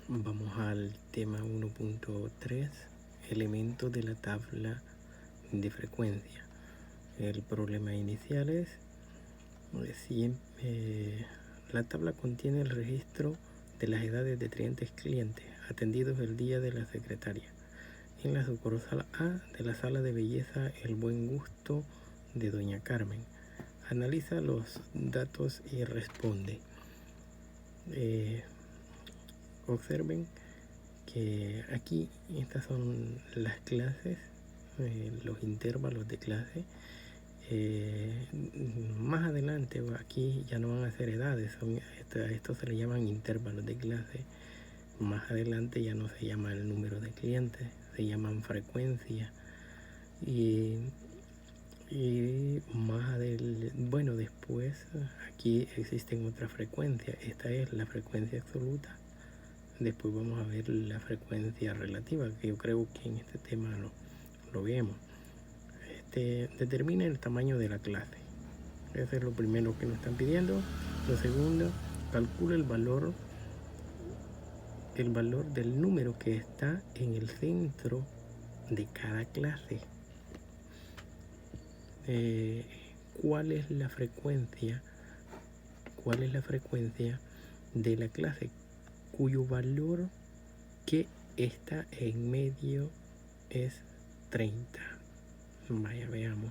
Vamos al tema 1.3, elementos de la tabla de frecuencia. El problema inicial es, la tabla contiene el registro de las edades de 30 clientes atendidos el día de la secretaria en la sucursal A de la sala de belleza El Buen Gusto de Doña Carmen. Analiza los datos y responde. Observen que aquí estas son las clases, los intervalos de clase. Más adelante aquí ya no van a ser edades, a esto se le llaman intervalos de clase. Más adelante ya no se llama el número de clientes, se llaman frecuencia. Y más bueno, después aquí existen otras frecuencias. Esta es la frecuencia absoluta. Después vamos a ver la frecuencia relativa, que yo creo que en este tema lo vemos. Determina el tamaño de la clase. Eso es lo primero que nos están pidiendo. Lo segundo, calcula el valor del número que está en el centro de cada clase. ¿Cuál es la frecuencia de la clase cuyo valor que está en medio es 30? Vaya, veamos.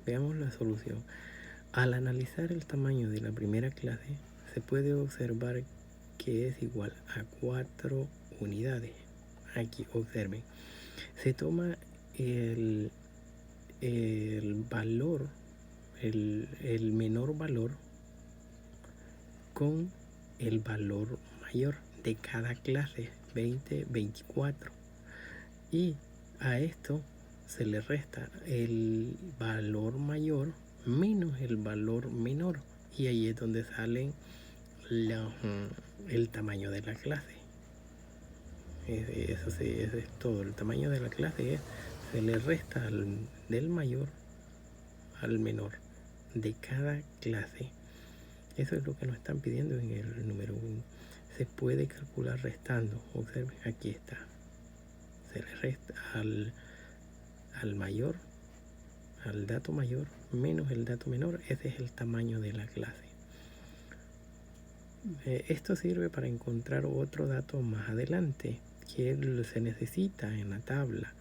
Veamos la solución. Al analizar el tamaño de la primera clase, se puede observar que es igual a 4 unidades. Aquí observen. Se toma el valor, el menor valor con el valor mayor de cada clase, 20, 24. Y a esto se le resta el valor mayor menos el valor menor. Y ahí es donde salen el tamaño de la clase. Eso es todo. El tamaño de la clase se le resta del mayor al menor de cada clase. Eso es lo que nos están pidiendo en el número 1. Se puede calcular restando. Observen, aquí está. Se le resta al mayor, al dato mayor, menos el dato menor. Ese es el tamaño de la clase. Esto sirve para encontrar otro dato más adelante que se necesita en la tabla.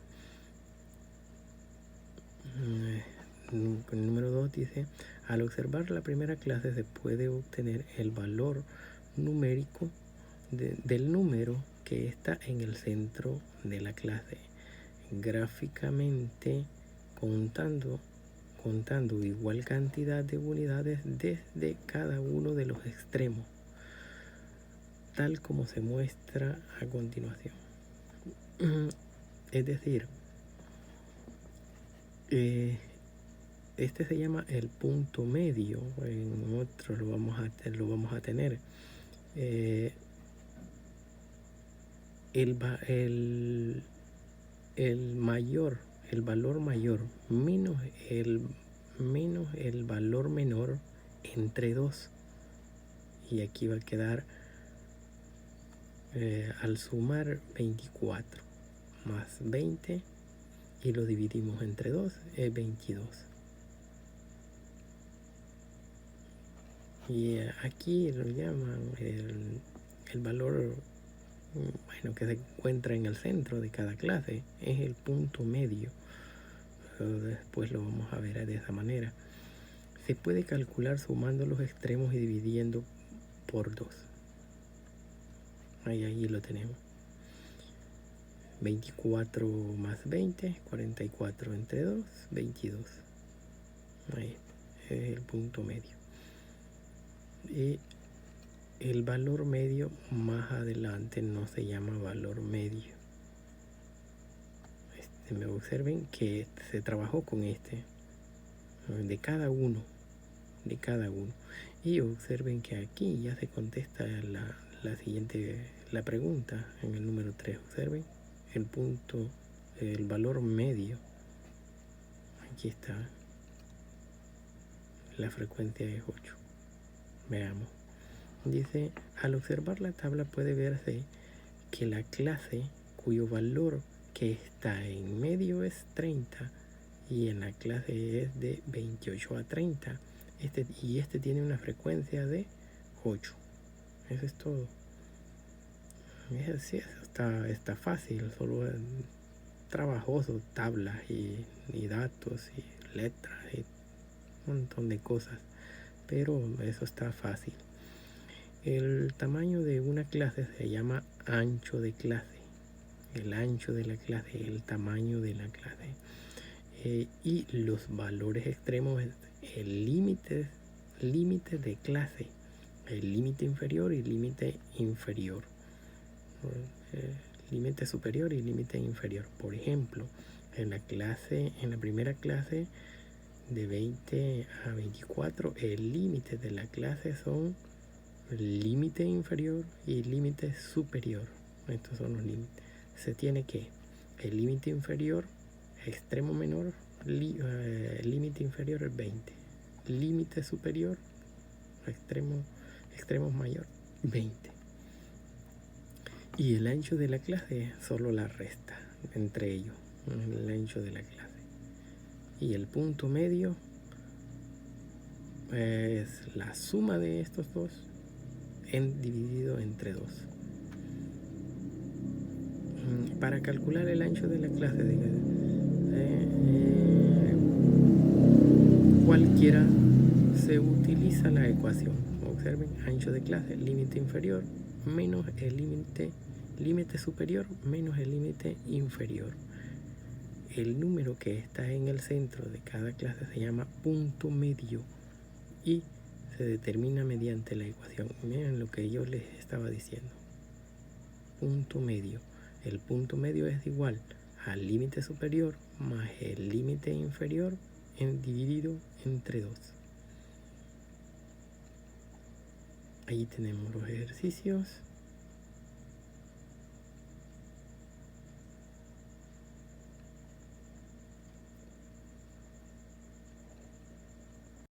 El número 2 dice, al observar la primera clase se puede obtener el valor numérico del número que está en el centro de la clase, gráficamente contando igual cantidad de unidades desde cada uno de los extremos, tal como se muestra a continuación. Es decir, este se llama el punto medio. En otro lo vamos a tener. El valor mayor menos el valor menor entre 2. Y aquí va a quedar, al sumar 24 más 20 y lo dividimos entre 2 es 22. Y aquí lo llaman el valor, bueno, que se encuentra en el centro de cada clase, es el punto medio. Después lo vamos a ver de esa manera. Se puede calcular sumando los extremos y dividiendo por 2. Ahí lo tenemos. 24 más 20, 44 entre 2, 22. Ahí es el punto medio. Y el valor medio más adelante no se llama valor medio. Me observen que se trabajó con de cada uno. Y observen que aquí ya se contesta la pregunta en el número 3. Observen el valor medio. Aquí está. La frecuencia es 8. Veamos. Dice, al observar la tabla puede verse que la clase cuyo valor que está en medio es 30 y en la clase es de 28 a 30. Este tiene una frecuencia de 8. Eso es todo. Sí, eso está fácil, solo es trabajoso, tablas y datos y letras y un montón de cosas, pero eso está fácil. El tamaño de una clase se llama ancho de clase. El ancho de la clase, el tamaño de la clase. Y los valores extremos, el límite de clase, el límite inferior y límite inferior. Límite superior y límite inferior. Por ejemplo, en la primera clase de 20 a 24, el límite de la clase son límite inferior y límite superior. Estos son los límites. Se tiene que el límite inferior, extremo menor, límite inferior es 20. Límite superior, extremo mayor, 20. Y el ancho de la clase es solo la resta entre ellos, el ancho de la clase. Y el punto medio es la suma de estos dos dividido entre 2. Para calcular el ancho de la clase, cualquiera se utiliza la ecuación. Observen, ancho de clase, límite inferior menos el límite superior menos el límite inferior. El número que está en el centro de cada clase se llama punto medio y se determina mediante la ecuación. Miren lo que yo les estaba diciendo. Punto medio. El punto medio es igual al límite superior más el límite inferior dividido entre 2. Ahí tenemos los ejercicios.